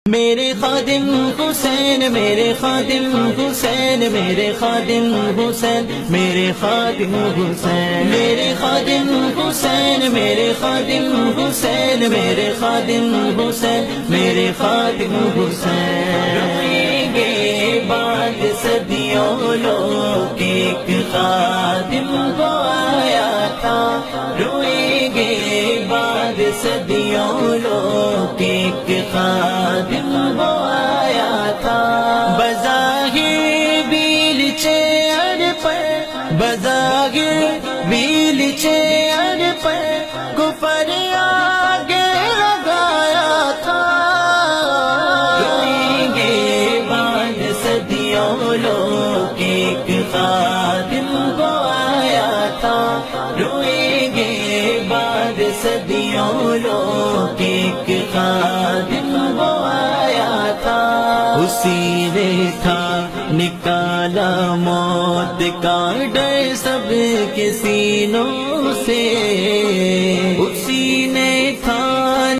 میرے خادم حسین، میرے خادم حسین، میرے خادم حسین، میرے خادم حسین، میرے خادم حسین، میرے خادم حسین، میرے خادم حسین، میرے خادم حسین۔ روئیں گے بعد صدیوں لوگ ایک خادم کو آیا تھا، روئیں گے بعد صدیوں لوگ ایک خادم وہ آیا تھا۔ بظاہر ویل چیئر پر، بظاہر ویل چیئر پر کفر آگے لگایا تھا، روئیں گے بعد صدیوں لوگ ایک خادم وہ آیا تھا، روئیں گے بعد صدیوں لوگ ایک خادم وہ آیا تھا۔ اسی نے تھا نکالا موت کا ڈر سب کے سینوں سے،